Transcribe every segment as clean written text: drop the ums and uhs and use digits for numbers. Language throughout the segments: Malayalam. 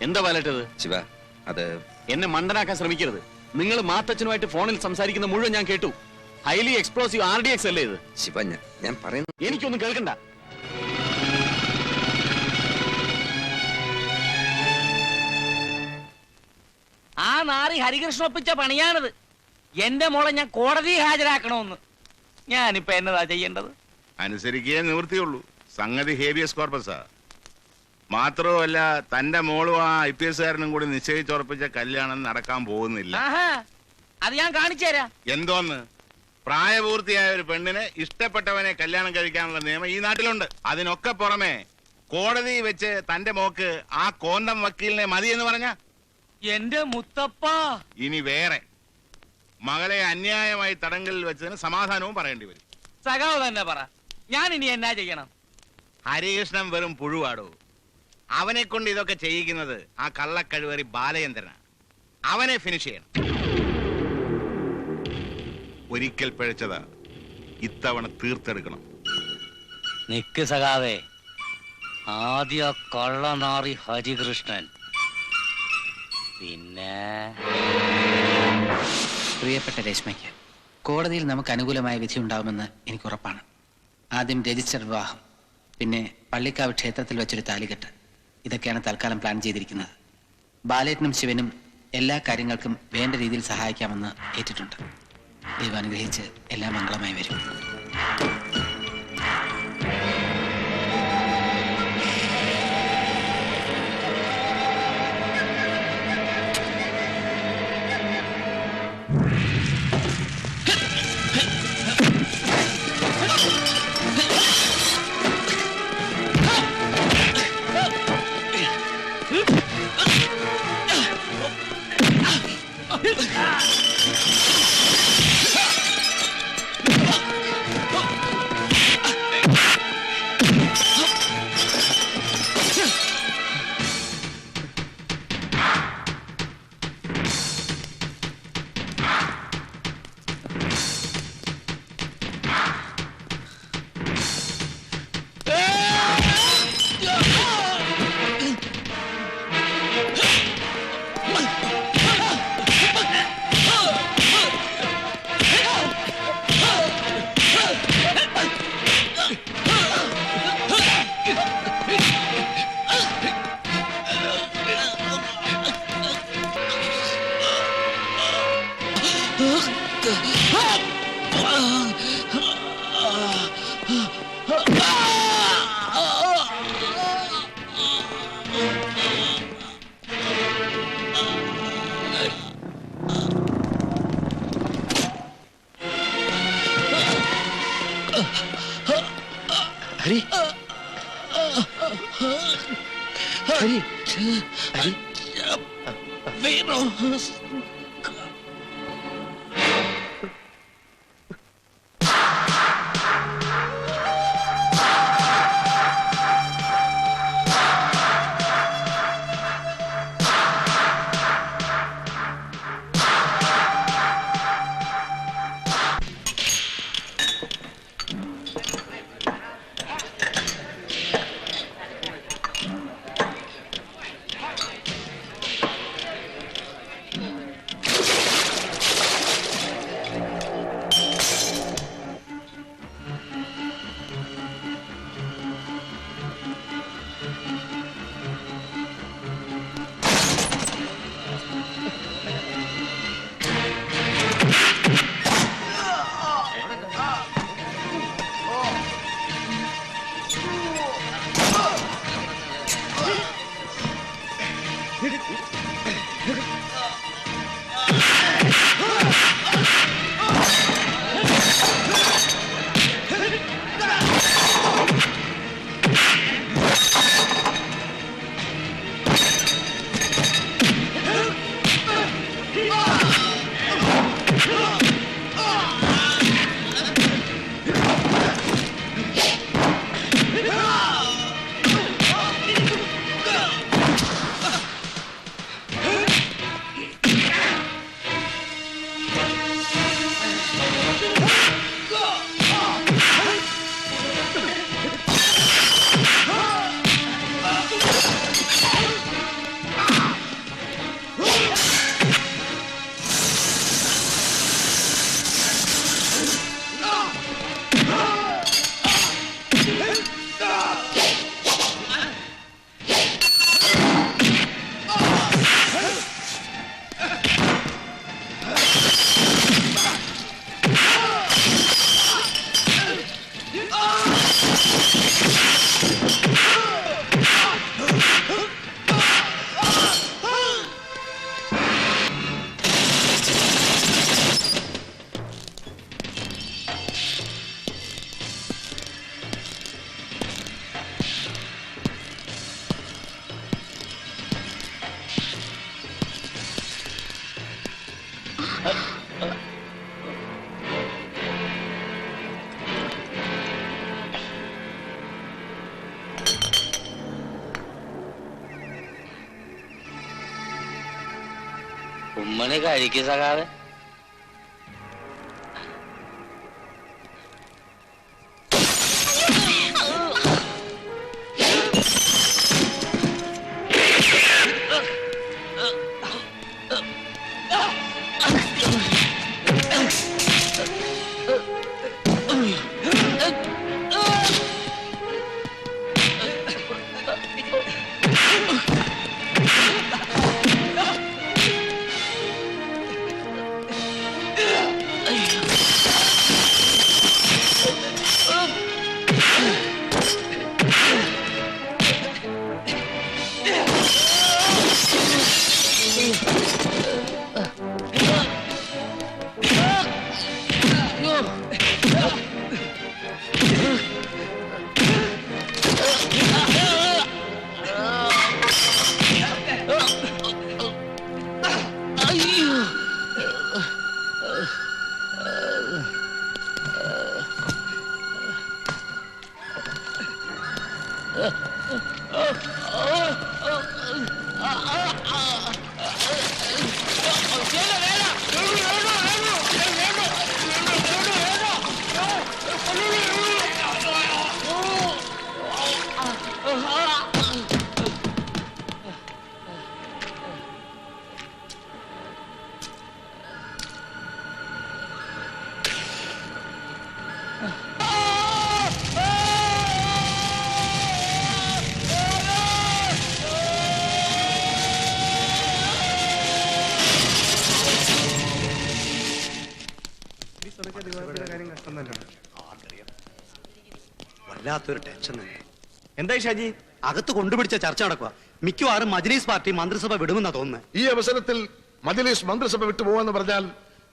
എന്താ ബാലേട്ടത്? ശിവ, അത് എന്നെ മണ്ടനാക്കാൻ ശ്രമിക്കരുത്. നിങ്ങൾ മാത്തച്ഛനുമായിട്ട് ഫോണിൽ സംസാരിക്കുന്ന മുഴുവൻ ഞാൻ കേട്ടു. ഹൈലി എക്സ്പ്ലോസീവ് RDX അല്ലേ ഇത്? ശിവ, ഞാൻ പറയുന്നു. എനിക്കൊന്നും കേൾക്കണ്ട. ആ നാറി ഹരികൃഷ്ണ ഒപ്പിച്ച പണിയാണത്. എന്റെ മോളെ ഞാൻ കോടതി ഹാജരാക്കണമെന്ന്. ഞാനിപ്പോ എന്നതാ ചെയ്യേണ്ടത്? അനുസരിക്കേ നിവൃത്തിയുള്ളൂ. സംഗതി ഹേബിയസ് കോർപ്പസാ. മാത്രവുമല്ല, തന്റെ മോളും ആ IPS കാരനും കൂടി നിശ്ചയിച്ചുറപ്പിച്ച കല്യാണം നടക്കാൻ പോകുന്നില്ല. അത് ഞാൻ കാണിച്ചു തരാം. എന്തോന്ന്? പ്രായപൂർത്തിയായ ഒരു പെണ്ണിന് ഇഷ്ടപ്പെട്ടവനെ കല്യാണം കഴിക്കാനുള്ള നിയമം ഈ നാട്ടിലുണ്ട്. അതിനൊക്കെ പുറമെ കോടതി വെച്ച് തന്റെ മോക്ക് ആ കോന്തം വക്കീലിനെ മതി എന്ന് പറഞ്ഞ എന്റെ മുത്തപ്പ, ഇനി വേറെ മകളെ അന്യായമായി തടങ്കലിൽ വെച്ചതിന് സമാധാനവും പറയേണ്ടി വരും. സഖാവ് തന്നെ പറ, ഞാൻ ഇനി എന്നാ ചെയ്യണം? ഹരികൃഷ്ണൻ വെറും പുഴുവാടോ. അവനെ കൊണ്ട് ഇതൊക്കെ ചെയ്യിക്കുന്നത് ആ കള്ളക്കഴുവറി ബാലചന്ദ്രനാ. അവനെ ഫിനിഷ് ചെയ്യണം. ഒരിക്കൽ പിഴച്ചതാ, ഇത്തവണ തീർത്തെടുക്കണം. നിക്ക് സഖാവേ, ആദ്യ കള്ളനാറി ഹരികൃഷ്ണൻ, പിന്നെ പ്രിയപ്പെട്ട രേഷ്മയ്ക്ക്, കോടതിയിൽ നമുക്ക് അനുകൂലമായ വിധി ഉണ്ടാവുമെന്ന് എനിക്ക് ഉറപ്പാണ്. ആദ്യം രജിസ്റ്റർ വിവാഹം, പിന്നെ പള്ളിക്കാവ് ക്ഷേത്രത്തിൽ വെച്ചൊരു താലികെട്ട്. ഇതൊക്കെയാണ് തൽക്കാലം പ്ലാൻ ചെയ്തിരിക്കുന്നത്. ബാലേട്ടനും ശിവനും എല്ലാ കാര്യങ്ങൾക്കും വേണ്ട രീതിയിൽ സഹായിക്കാമെന്ന് ഏറ്റിട്ടുണ്ട്. ദൈവം അനുഗ്രഹിച്ച് എല്ലാം മംഗളമായി വരും. ഹരി, ഹരി, ഹരി, വീണു. ഉമ്മണി കഴിക്ക് സഖാവെ. വല്ലാത്തൊരു ടെൻഷൻ തന്നെ. എന്തായി ഷാജി? അകത്ത് കൊണ്ടുപിടിച്ച ചർച്ച നടക്കുക. മിക്കവാറും മജ്ലിസ് പാർട്ടി മന്ത്രിസഭ വിടുമെന്നാ തോന്നുന്നത്. ഈ അവസരത്തിൽ മജ്ലിസ് മന്ത്രിസഭ വിട്ടുപോകാന്ന് പറഞ്ഞാൽ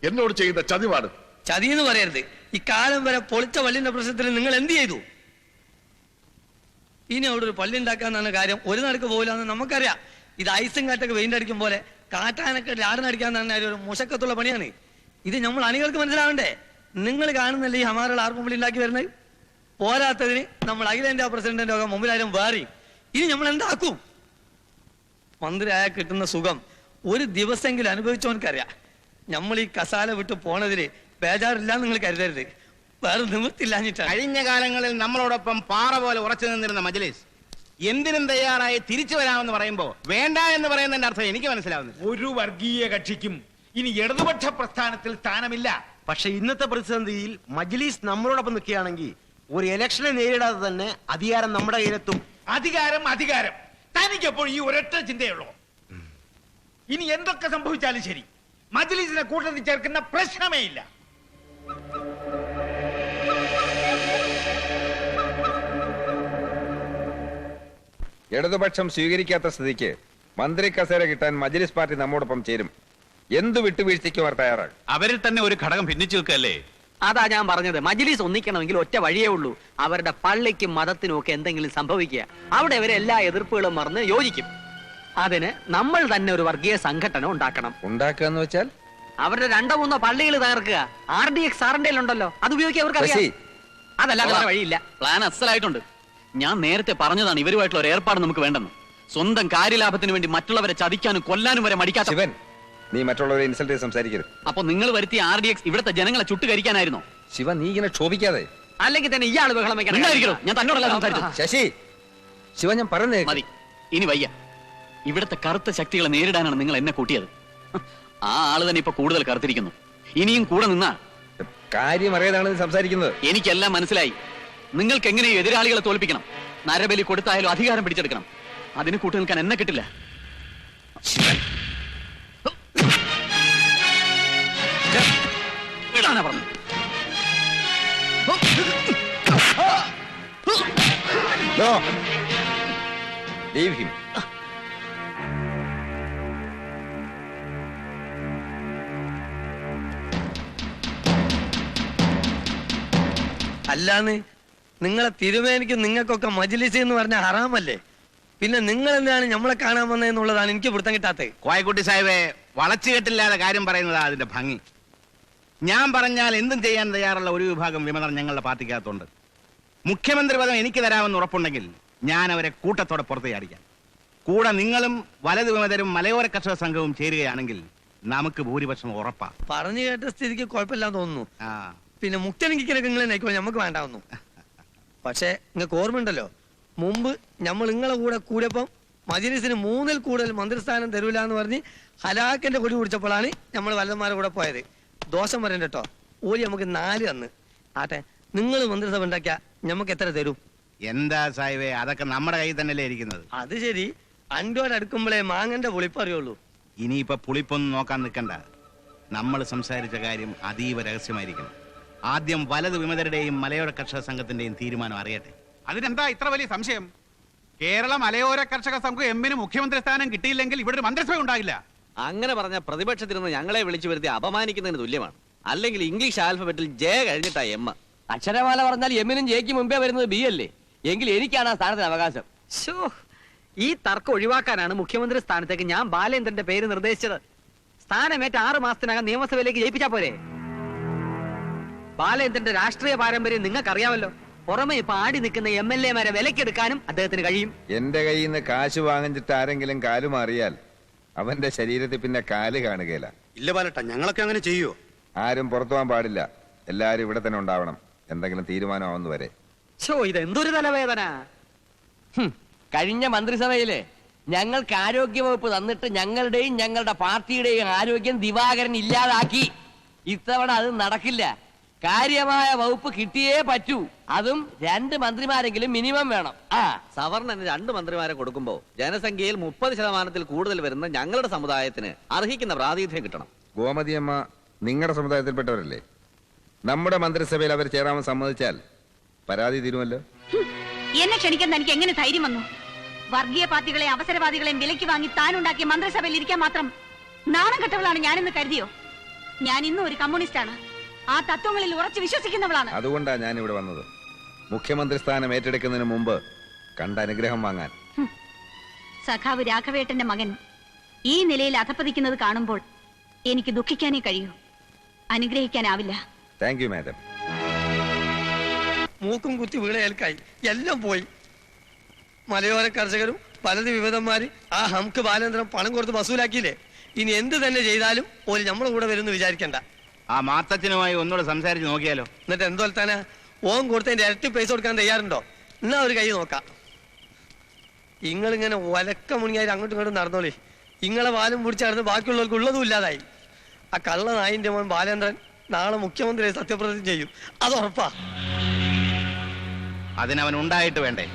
എന്നോട് ചെയ്യുന്ന ചതിവാണ്. ചതിയെന്ന് പറയരുത്. ഇക്കാലം വരെ പൊളിച്ച പള്ളിന്റെ പ്രശ്നത്തിൽ നിങ്ങൾ എന്ത് ചെയ്തു? ഇനി അവിടെ ഒരു പള്ളി ഉണ്ടാക്കാന്നാണ് കാര്യം. ഒരു നടക്ക് പോകില്ലെന്ന് നമുക്കറിയാം. ഇത് ഐസും കാറ്റൊക്കെ വെയിന്റ് അടിക്കും പോലെ കാറ്റാനൊക്കെ ലാടനടിക്കാൻ തന്നെ ഒരു മുഷക്കത്തുള്ള പണിയാണ്. ഇത് നമ്മൾ അണികൾക്ക് മനസ്സിലാവണ്ടേ? നിങ്ങൾ കാണുന്നല്ലേ ഈ ഹമാറുകൾ ആർക്കും പള്ളി ഉണ്ടാക്കി വരുന്നത്? പോരാത്തതിന് നമ്മൾ അഖിലേന്ത്യാ പ്രസിഡന്റിന്റെ ഒക്കെ മുമ്പിലായാലും വേറെ. ഇനി നമ്മൾ എന്താക്കും? മന്ത്രിയായ കിട്ടുന്ന സുഖം ഒരു ദിവസമെങ്കിലും അനുഭവിച്ചവനക്കറിയാം. നമ്മൾ ഈ കസാല വിട്ട് പോണതില് ബേജാറില്ലാന്ന് നിങ്ങൾ കരുതരുത്. വേറെ നിവൃത്തില്ലാഞ്ഞിട്ടാണ്. കഴിഞ്ഞ കാലങ്ങളിൽ നമ്മളോടൊപ്പം പാറ പോലെ ഉറച്ചു നിന്നിരുന്ന മജ്ലിസ് എന്തിനും തയ്യാറായി തിരിച്ചു വരാമെന്ന് പറയുമ്പോ വേണ്ട എന്ന് പറയുന്നതിന്റെ അർത്ഥം എനിക്ക് മനസ്സിലാവുന്നില്ല. ഒരു വർഗീയ കക്ഷിക്കും ഇനി ഇടതുപക്ഷ പ്രസ്ഥാനത്തിൽ സ്ഥാനമില്ല. പക്ഷെ ഇന്നത്തെ പ്രതിസന്ധിയിൽ മജ്ലിസ് നമ്മളോടൊപ്പം നിൽക്കുകയാണെങ്കിൽ ഒരു ഇലക്ഷനെ നേരിടാതെ തന്നെ അധികാരം നമ്മുടെ കയ്യിലെത്തും. അധികാരം അധികാരം തനിക്കപ്പോൾ ഈ ഒരൊറ്റ ചിന്തയുള്ളൂ. ഇനി എന്തൊക്കെ സംഭവിച്ചാലും ശരി, മജ്ലിസിനെ കൂട്ടത്തിൽ ചേർക്കുന്ന പ്രശ്നമേ ഇല്ല. ഇടതുപക്ഷം സ്വീകരിക്കാത്ത സ്ഥിതിക്ക് മന്ത്രി കസേര കിട്ടാൻ മജ്ലിസ് പാർട്ടി നമ്മോടൊപ്പം ചേരും. എന്തു വിട്ടുവീഴ്ചയ്ക്കും അവർ തയ്യാറാണ്. അവരിൽ തന്നെ ഒരു ഘടകം ഭിന്നിച്ചു നിൽക്കല്ലേ? അതാ ഞാൻ പറഞ്ഞത്, മജ്ലിസ് ഒന്നിക്കണമെങ്കിൽ ഒറ്റ വഴിയേ ഉള്ളൂ. അവരുടെ പള്ളിക്കും മതത്തിനും ഒക്കെ എന്തെങ്കിലും സംഭവിക്കുക, അവിടെ അവരെ എല്ലാ എതിർപ്പുകളും മറന്ന് യോജിക്കും. അതിന് നമ്മൾ തന്നെ ഒരു വർഗീയ സംഘടന ഉണ്ടാക്കണം. ഉണ്ടാക്കുക എന്ന് വെച്ചാൽ അവരുടെ 2-3 പള്ളികൾ തകർക്കുക. RDX സാറിന്റെ ഉണ്ടല്ലോ, അത് ഉപയോഗിക്കാൻ അവർക്ക് അറിയാം. അതല്ലാതെ വേറെ വഴിയില്ല. പ്ലാൻ അസലായിട്ടുണ്ട്. ഞാൻ നേരത്തെ പറഞ്ഞതാണ് ഇവരുമായിട്ടുള്ള ഒരു ഏർപ്പാട് നമുക്ക് വേണ്ടെന്ന്. സ്വന്തം കാര്യലാഭത്തിന് വേണ്ടി മറ്റുള്ളവരെ ചതിക്കാനും കൊല്ലാനും വരെ മടിക്കാത്ത ശിവൻ, നീ മറ്റുള്ളവരെ ഇൻസൾട്ട് ചെയ്ത് സംസാരിക്കരുത്. അപ്പൊ നിങ്ങൾ വരുത്തിയ RDX ഇവിടുത്തെ ജനങ്ങളെ ചുട്ടുകരിക്കാനായിരുന്നോ? ശിവ, നീ ഇങ്ങനെ ക്ഷോഭിക്കാതെ. അല്ലെങ്കിൽ തന്നെ ഇയാൾ ബഹളം വെക്കണം. ഞാൻ തന്നോടല്ല സംസാരിച്ചത്. ശശി, ശിവ, ഞാൻ പറയുന്നേ മതി, ഇനി വയ്യ. ഇവിടുത്തെ കറുത്ത ശക്തികളെ നേരിടാനാണ് നിങ്ങൾ എന്നെ കൂട്ടിയത്. ആ ആള് തന്നെ ഇപ്പൊ കൂടുതൽ കറുത്തിരിക്കുന്നു. ഇനിയും കൂടെ നിന്നാ കാര്യം അറിയാതാണ് നീ സംസാരിക്കുന്നത്. എനിക്കെല്ലാം മനസ്സിലായി. നിങ്ങൾക്ക് എങ്ങനെയും എതിരാളികളെ തോൽപ്പിക്കണം. നരബലി കൊടുത്തായാലും അധികാരം പിടിച്ചെടുക്കണം. അതിന് കൂട്ടു നിൽക്കാൻ എന്നെ കിട്ടില്ല. വിടാനാ പറഞ്ഞു. No. Leave him. അല്ലാന്ന് നിങ്ങളെ തിരുമേനിക്ക് നിങ്ങൾക്കൊക്കെ മജ്ലിസ് എന്ന് പറഞ്ഞ ഹറാമല്ലേ? പിന്നെ നിങ്ങൾ എന്താണ് നമ്മളെ കാണാൻ വന്നതെന്നുള്ളതാണ് എനിക്ക് പിടുത്തം കിട്ടാത്തത്. കോയക്കുട്ടി സാഹിബെ, വളച്ചുകെട്ടില്ലാതെ കാര്യം പറയുന്നതാ അതിന്റെ ഭംഗി. ഞാൻ പറഞ്ഞാൽ എന്തും ചെയ്യാൻ തയ്യാറുള്ള ഒരു വിഭാഗം വിമതർ ഞങ്ങളുടെ പാർട്ടിക്കകത്തുണ്ട്. മുഖ്യമന്ത്രി പദം എനിക്ക് തരാമെന്ന് ഉറപ്പുണ്ടെങ്കിൽ ഞാൻ അവരെ കൂട്ടത്തോടെ പുറത്ത് ചാടിക്കാം. കൂടെ നിങ്ങളും വലതു വിമതരും മലയോര കർഷക സംഘവും ചേരുകയാണെങ്കിൽ നമുക്ക് ഭൂരിപക്ഷം ഉറപ്പാ. പറഞ്ഞു കേട്ട സ്ഥിതിക്ക് കുഴപ്പമില്ലാന്ന് തോന്നുന്നു. ആ, പിന്നെ മുക്തനെങ്കിലൊക്കെ നിങ്ങൾ നയിക്കോ, നമുക്ക് വേണ്ടാവുന്നു. പക്ഷേ നിങ്ങൾക്ക് ഓർമ്മയുണ്ടല്ലോ, മുമ്പ് നമ്മൾ നിങ്ങളെ കൂടെ കൂടിയപ്പം മജ്‌ലിസിന് 3-ൽ കൂടുതൽ മന്ത്രിസ്ഥാനം തരൂല എന്ന് പറഞ്ഞ് ഹലാക്കിന്റെ കൊടി കുടിച്ചപ്പോഴാണ് നമ്മൾ വല്ലന്മാരുടെ കൂടെ പോയത്. ദോഷം വരണ്ട കേട്ടോ, ഓലി നമുക്ക് 4 തന്ന്. ആട്ടെ, നിങ്ങൾ മന്ത്രിസഭ ഉണ്ടാക്കിയ നമുക്ക് എത്ര തരും? എന്താ സാഹിബേ, അതൊക്കെ നമ്മുടെ കയ്യിൽ തന്നെയല്ലേ ഇരിക്കുന്നത്. അത് ശരി, അൻപോടടുക്കുമ്പോഴേ മാങ്ങന്റെ പുളിപ്പറിയുള്ളൂ. ഇനിയിപ്പോ പുളിപ്പൊന്നും നോക്കാൻ നിൽക്കണ്ട. നമ്മൾ സംസാരിച്ച കാര്യം അതീവ രഹസ്യമായിരിക്കണം. ആദ്യം വലത് വിമതരുടെയും മലയോര കർഷക സംഘത്തിന്റെയും തീരുമാനം അറിയട്ടെ. അതിനെന്താ ഇത്ര വലിയ സംശയം? കേരള മലയോര കർഷക സംഘം എമ്മിന് മുഖ്യമന്ത്രി സ്ഥാനം കിട്ടിയില്ലെങ്കിൽ ഇവിടെ ഒരു മന്ത്രിസഭ ഉണ്ടാകില്ല. അങ്ങനെ പറഞ്ഞ പ്രതിപക്ഷത്തിൽ നിന്ന് ഞങ്ങളെ വിളിച്ചു വരുത്തി അപമാനിക്കുന്നതിന് തുല്യമാണ്. അല്ലെങ്കിൽ ഇംഗ്ലീഷ് ആൽഫബറ്റിൽ ജെ കഴിഞ്ഞിട്ടാ എം. അക്ഷരമാല പറഞ്ഞാൽ എമ്മിനും ജെക്ക് മുമ്പേ വരുന്നത് ബി അല്ലേ? എങ്കിൽ എനിക്കാണ് ആ സ്ഥാനത്തിന് അവകാശം. ഈ തർക്കം ഒഴിവാക്കാനാണ് മുഖ്യമന്ത്രി സ്ഥാനത്തേക്ക് ഞാൻ ബാലേന്ദ്രന്റെ പേര് നിർദ്ദേശിച്ചത്. സ്ഥാനമേറ്റ 6 മാസത്തിനകം നിയമസഭയിലേക്ക് ജയിപ്പിച്ചാ പോരെ? ബാലേന്ദ്രന്റെ രാഷ്ട്രീയ പാരമ്പര്യം നിങ്ങൾക്കറിയാമല്ലോ. പുറമെ ഇപ്പൊ ആടി നിൽക്കുന്ന MLA-മാരെ വിലക്കെടുക്കാനും അദ്ദേഹത്തിന് കഴിയും. എന്റെ കയ്യിൽ നിന്ന് കാശ് വാങ്ങിച്ചിട്ട് ആരെങ്കിലും കാല് മാറിയാൽ അവന്റെ ശരീരത്തിൽ പിന്നെ കാല് കാണുകയില്ല. ഇല്ല ബാലട്ട, ഞങ്ങളൊക്കെ അങ്ങനെ ചെയ്യോ? ആരും പുറത്തു പോകാൻ പാടില്ല. എല്ലാരും ഇവിടെ തന്നെ ഉണ്ടാവണം, എന്തെങ്കിലും തീരുമാനമാവുന്ന വരെ. ഇതെന്തൊരു തലവേദന. കഴിഞ്ഞ മന്ത്രിസഭയില് ഞങ്ങൾക്ക് ആരോഗ്യവകുപ്പ് തന്നിട്ട് ഞങ്ങളുടെയും ഞങ്ങളുടെ പാർട്ടിയുടെയും ആരോഗ്യം ദിവാകരൻ ഇല്ലാതാക്കി. ഇത്തവണ അത് നടക്കില്ല. കാര്യമായ വകുപ്പ് കിട്ടിയേ പറ്റൂ. അതും 2 മന്ത്രിമാരെങ്കിലും മിനിമം വേണം. സവർണന് 2 മന്ത്രിമാരെ കൊടുക്കുമ്പോ ജനസംഖ്യയിൽ 30% കൂടുതൽ വരുന്ന ഞങ്ങളുടെ സമുദായത്തിന് അർഹിക്കുന്ന പ്രാതിനിധ്യം കിട്ടണം. ഗോമതിയമ്മ നിങ്ങളുടെ സമുദായത്തിൽപ്പെട്ടവരല്ലേ? നമ്മുടെ മന്ത്രിസഭയിൽ അവർ ചേരാമെന്ന് സമ്മതിച്ചാൽ പരാതി തീരുമല്ലോ. എന്നെ ക്ഷണിക്കാൻ തനിക്ക് എങ്ങനെ ധൈര്യം വന്നു? വർഗീയ പാർട്ടികളെ അവസരവാദികളെയും വിലയ്ക്ക് വാങ്ങി താനുണ്ടാക്കിയ മന്ത്രിസഭയിൽ ഇരിക്കാൻ മാത്രം നാണം കെട്ടവളാണ് ഞാനെന്ന് കരുതിയോ? ഞാൻ ഇന്നും ഒരു കമ്മ്യൂണിസ്റ്റാണ്. ആ തത്വങ്ങളിൽ ഉറച്ചു വിശ്വസിക്കുന്നവളാണ്. അതുകൊണ്ടാണ് ഞാൻ ഇവിടെ വന്നത്. മുഖ്യമന്ത്രി സ്ഥാനം ഏറ്റെടുക്കുന്നതിന് മുമ്പ് കണ്ട അനുഗ്രഹം വാങ്ങാൻ. സഖാവ് രാഘവേട്ടന്റെ മകൻ ഈ നിലയിൽ അധപ്പതിക്കുന്നത് കാണുമ്പോൾ എനിക്ക് ദുഃഖിക്കാനേ കഴിയൂ, അനുഗ്രഹിക്കാനാവില്ല. Thank you madam. മൂക്കും കുത്തി വീണേൽക്കായി എല്ലാം പോയി. മലയോര കർഷകരും പലത് വിവിധന്മാര് ആ ഹംക്ക് ബാലേന്ദ്രൻ പണം കൊടുത്ത് വസൂലാക്കിയില്ലേ? ഇനി എന്ത് തന്നെ ചെയ്താലും ഓല് നമ്മളെ കൂടെ വരുമെന്ന് വിചാരിക്കണ്ട. ആ മാത്തച്ഛനുമായി ഒന്നുകൂടെ സംസാരിച്ച് നോക്കിയാലോ? എന്നിട്ട് എന്തോൽത്താനാ? ഓൻ കൊടുത്തതിന്റെ ഇരട്ടി പൈസ കൊടുക്കാൻ തയ്യാറുണ്ടോ? എന്നാ ഒരു കൈ നോക്കാം. ഇങ്ങളിങ്ങനെ ഒലക്ക മുണിയായി അങ്ങോട്ടും ഇങ്ങോട്ടും നടന്നോളി. ഇങ്ങളെ വാലും പിടിച്ച് നടന്ന് ബാക്കിയുള്ളവർക്ക് ഉള്ളതും ഇല്ലാതായി. ആ കള്ള നായിന്റെ മോൻ ബാലേന്ദ്രൻ നാളെ മുഖ്യമന്ത്രിയെ സത്യപ്രതിജ്ഞ ചെയ്യും. അത് ഉറപ്പാ. അതിനവൻ ഉണ്ടായിട്ട് വേണ്ടേ?